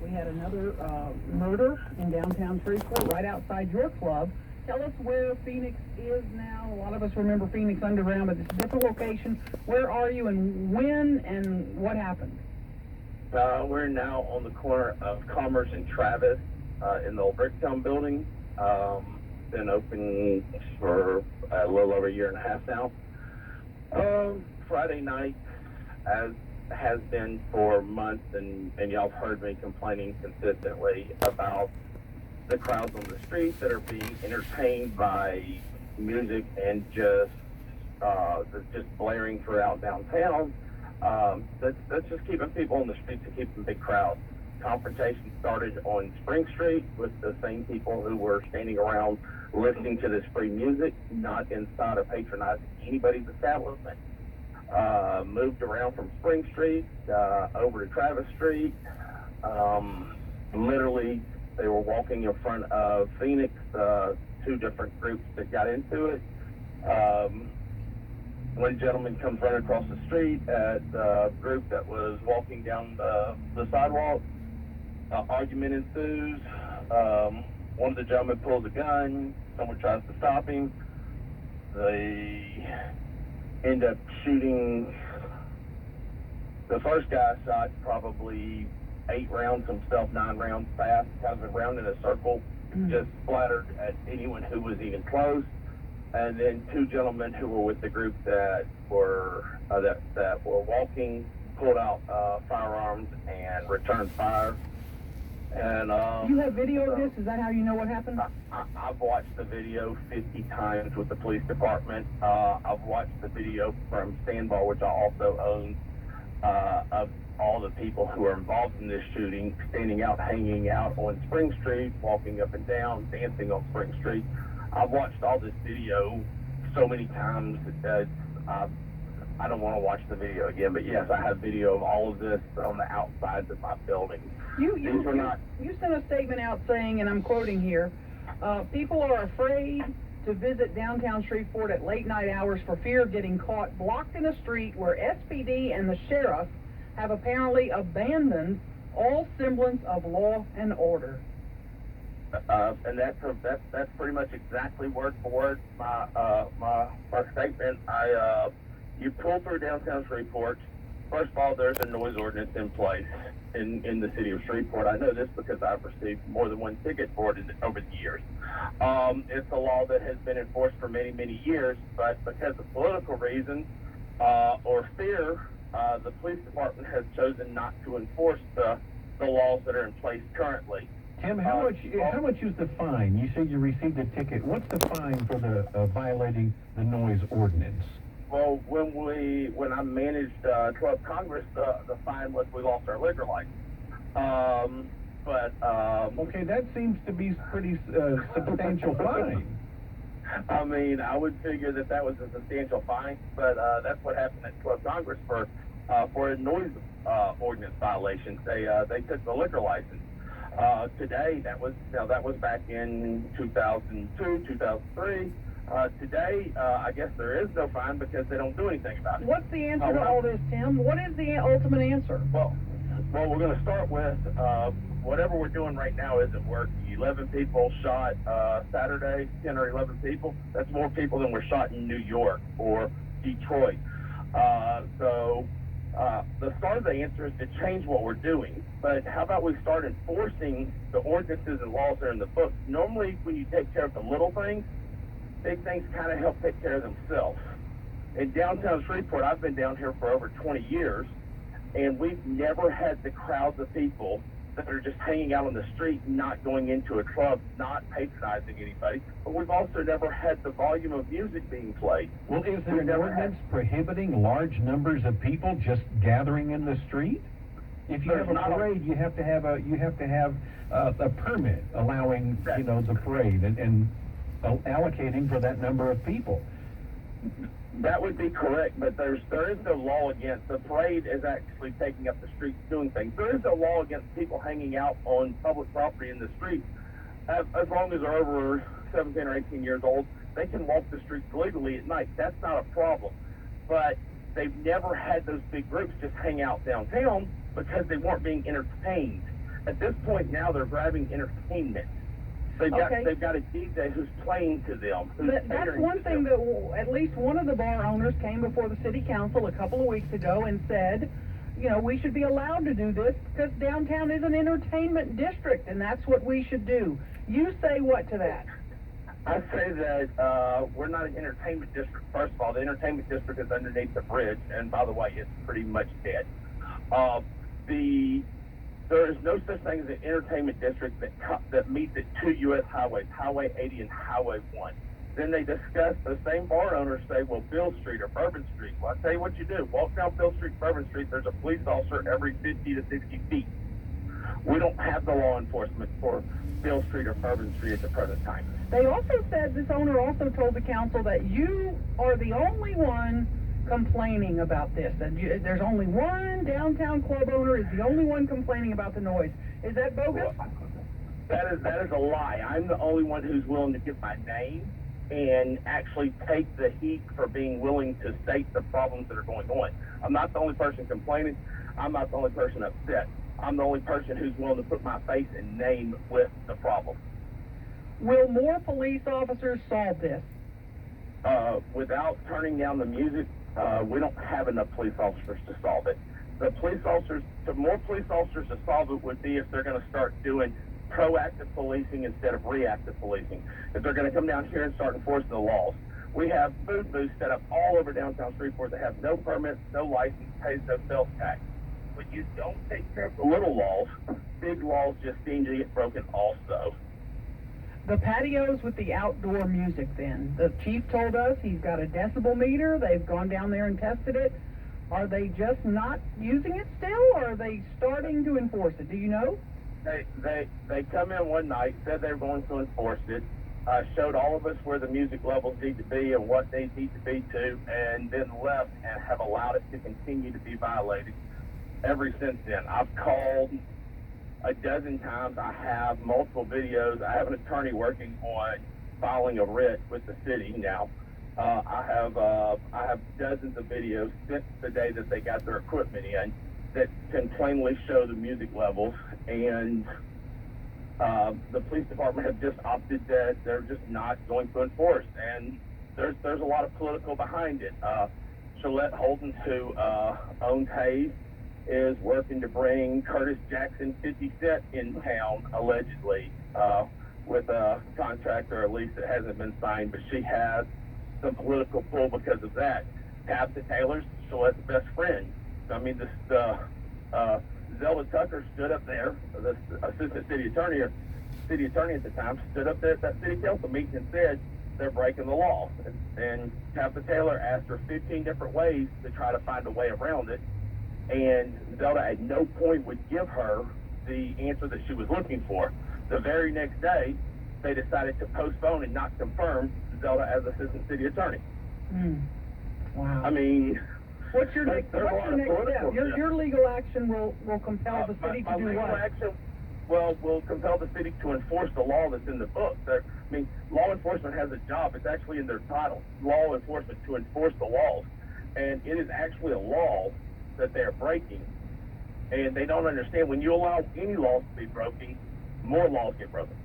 we had another murder in downtown Shreveport, right outside your club. Tell us where Phoenix is now. A lot of us remember Phoenix Underground, but it's a different location. Where are you, and when, and what happened? We're now on the corner of Commerce and Travis in the old Bricktown building. Been open for a little over a year and a half now. Friday night, as has been for months, and y'all have heard me complaining consistently about the crowds on the street that are being entertained by music and just blaring throughout downtown. That's just keeping people on the streets and keeping big crowds. Confrontation started on Spring Street with the same people who were standing around listening to this free music, not inside of patronizing anybody's establishment. Moved around from Spring Street over to Travis Street. Literally, they were walking in front of Phoenix, two different groups that got into it. One gentleman comes running across the street at a group that was walking down the sidewalk. Argument ensues. One of the gentlemen pulls a gun. Someone tries to stop him. They end up shooting. The first guy shot probably 8 rounds himself, 9 rounds fast, kind of around in a circle, just splattered at anyone who was even close. And then 2 gentlemen who were with the group that were walking pulled out firearms and returned fire. And you have video of this? Is that how you know what happened? I've watched the video 50 times with the police department. I've watched the video from Sandbar, which I also own, of all the people who are involved in this shooting, standing out, hanging out on Spring Street, walking up and down, dancing on Spring Street. I've watched all this video so many times that I don't want to watch the video again. But yes, I have video of all of this on the outsides of my building. You sent a statement out saying, and I'm quoting here, people are afraid to visit downtown Shreveport at late night hours for fear of getting caught blocked in a street where SPD and the sheriff have apparently abandoned all semblance of law and order. And that's pretty much exactly word for word my statement. You pull through downtown Shreveport. First of all, there's a noise ordinance in place in the city of Shreveport. I know this because I've received more than one ticket for it over the years. It's a law that has been enforced for many, many years, but because of political reasons or fear, the police department has chosen not to enforce the laws that are in place currently. Tim, how much is the fine? You said you received a ticket. What's the fine for the violating the noise ordinance? Well, when I managed Club Congress, the fine was we lost our liquor license. Okay, that seems to be pretty substantial fine. I mean, I would figure that was a substantial fine, but that's what happened at Club Congress for a noise ordinance violation. They took the liquor license. Today, that was back in 2002, 2003. Today, I guess there is no fine because they don't do anything about it. What's the answer to all this, Tim? What is the ultimate answer? Well, we're going to start with whatever we're doing right now isn't working. 11 people shot Saturday, 10 or 11 people. That's more people than were shot in New York or Detroit. The start of the answer is to change what we're doing. But how about we start enforcing the ordinances and laws that are in the book? Normally, when you take care of the little things, big things kind of help take care of themselves. In downtown Shreveport, I've been down here for over 20 years, and we've never had the crowds of people that are just hanging out on the street, not going into a club, not patronizing anybody. But we've also never had the volume of music being played. Well, is there an ordinance prohibiting large numbers of people just gathering in the street? If you have a parade, you have to have a permit allowing the parade and allocating for that number of people. That would be correct, but there is no law against the parade is actually taking up the streets doing things. There is no law against people hanging out on public property in the streets. As long as they're over 17 or 18 years old, they can walk the streets legally at night. That's not a problem. But they've never had those big groups just hang out downtown because they weren't being entertained. At this point now, they're grabbing entertainment. They've got a DJ who's playing to them. That's one thing that at least one of the bar owners came before the city council a couple of weeks ago and said, you know, we should be allowed to do this because downtown is an entertainment district, and that's what we should do. You say what to that? I say that we're not an entertainment district. First of all, the entertainment district is underneath the bridge, and by the way, it's pretty much dead. There is no such thing as an entertainment district that meets at two U.S. highways, Highway 80 and Highway 1. Then they discuss, the same bar owners say, well, Bill Street or Bourbon Street. Well, I tell you what you do. Walk down Bill Street, Bourbon Street, there's a police officer every 50 to 60 feet. We don't have the law enforcement for Bill Street or Bourbon Street at the present time. They also said, this owner also told the council that you are the only one complaining about this. And there's only one downtown club owner is the only one complaining about the noise. Is that bogus? Well, that is a lie. I'm the only one who's willing to give my name and actually take the heat for being willing to state the problems that are going on. I'm not the only person complaining. I'm not the only person upset. I'm the only person who's willing to put my face and name with the problem. Will more police officers solve this? Without turning down the music, we don't have enough police officers to solve it. The more police officers to solve it would be if they're going to start doing proactive policing instead of reactive policing. If they're going to come down here and start enforcing the laws. We have food booths set up all over downtown Shreveport that have no permits, no license, pays no sales tax. When you don't take care of the little laws, big laws just seem to get broken also. The patios with the outdoor music then. The chief told us he's got a decibel meter. They've gone down there and tested it. Are they just not using it still, or are they starting to enforce it? Do you know? They come in one night, said they were going to enforce it, showed all of us where the music levels need to be and what they need to be to, and then left and have allowed it to continue to be violated ever since then. I've called a dozen times. I have multiple videos. I have an attorney working on filing a writ with the city now. I have dozens of videos since the day that they got their equipment in that can plainly show the music levels, and the police department have just opted that they're just not going to enforce, and there's a lot of political behind it. Gillette Holden, who owns Hayes, is working to bring Curtis Jackson 50 Cent in town, allegedly, with a contract or a lease that hasn't been signed, but she has some political pull because of that. Tabitha Taylor's Gillette's best friend. I mean, Zelda Tucker stood up there, the assistant city attorney at the time, stood up there at that city council meeting and said they're breaking the law. And Tabitha Taylor asked her 15 different ways to try to find a way around it. And Zelda at no point would give her the answer that she was looking for. The very next day, they decided to postpone and not confirm Zelda as assistant city attorney. Wow. I mean, what's your next step? Your legal action will compel the city to do what? Action, will compel the city to enforce the law that's in the book. I mean, law enforcement has a job. It's actually in their title, law enforcement, to enforce the laws. And it is actually a law that they're breaking. And they don't understand, when you allow any laws to be broken, more laws get broken.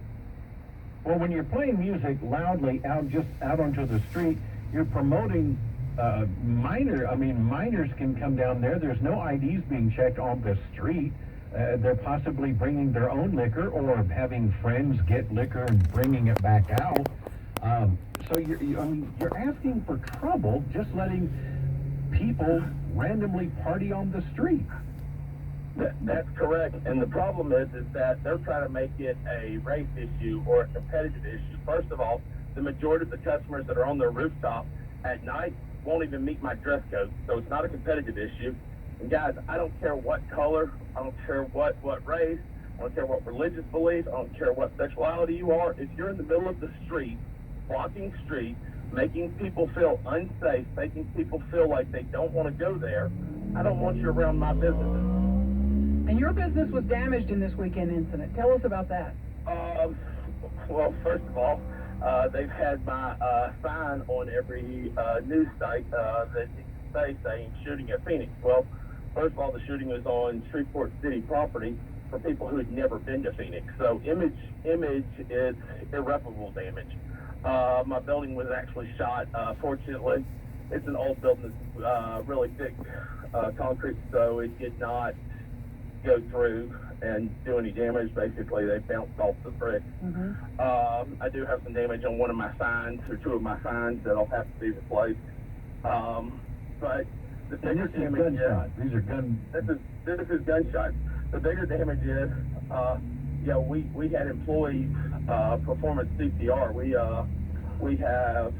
Well, when you're playing music loudly out onto the street, you're promoting minors can come down there. There's no IDs being checked on the street. They're possibly bringing their own liquor or having friends get liquor and bringing it back out. So you're asking for trouble just letting people randomly party on the street. That's correct. And the problem is that they're trying to make it a race issue or a competitive issue. First of all, the majority of the customers that are on their rooftop at night won't even meet my dress code. So it's not a competitive issue. And guys, I don't care what color, I don't care what race, I don't care what religious beliefs, I don't care what sexuality you are. If you're in the middle of the street, blocking streets, making people feel unsafe, making people feel like they don't want to go there, I don't want you around my businesses. And your business was damaged in this weekend incident. Tell us about that. Well, first of all, they've had my sign on every news site that saying shooting at Phoenix. Well, first of all, the shooting was on Shreveport City property, for people who had never been to Phoenix. So image is irreparable damage. My building was actually shot. Fortunately, it's an old building that's really thick concrete, so it did not go through and do any damage. Basically, they bounced off the brick. I do have some damage on one of my signs, or two of my signs, that'll have to be replaced. But the bigger damage gunshot. These are gun. This is gunshot. The bigger damage is, we had employees performing CPR. We have,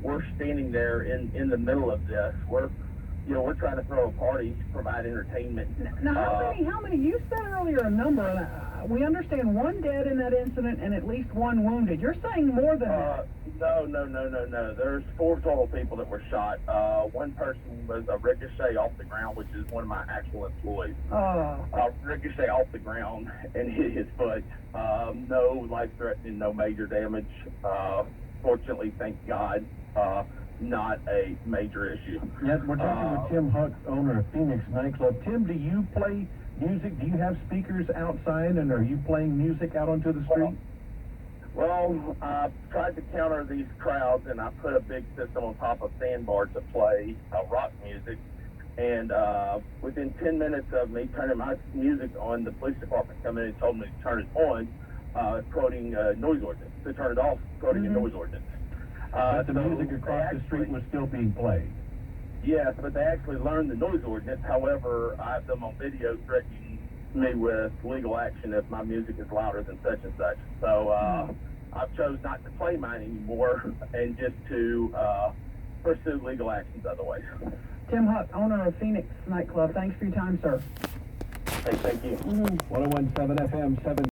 we're standing there in the middle of this. We're trying to throw a party, provide entertainment. Now, how many, you said earlier a number, and we understand one dead in that incident and at least one wounded. You're saying more than that. No. There's 4 total people that were shot. One person was a ricochet off the ground, which is one of my actual employees. Ricochet off the ground and hit his foot. No life-threatening, no major damage. Fortunately, thank God. Not a major issue. Yes, we're talking with Tim Huck, owner of Phoenix Nightclub. Tim, do you play music? Do you have speakers outside, and are you playing music out onto the street? Well, I tried to counter these crowds, and I put a big system on top of sandbars to play rock music. And within 10 minutes of me turning my music on, the police department come in and told me to turn it on, quoting noise ordinance. To turn it off, quoting a noise ordinance. But the music across the street was still being played. Yes, but they actually learned the noise ordinance. However, I have them on video threatening me with legal action if my music is louder than such and such. So I've chose not to play mine anymore and just to pursue legal actions otherwise. Tim Huck, owner of Phoenix Nightclub. Thanks for your time, sir. Hey, thank you. 101.7 FM, 7.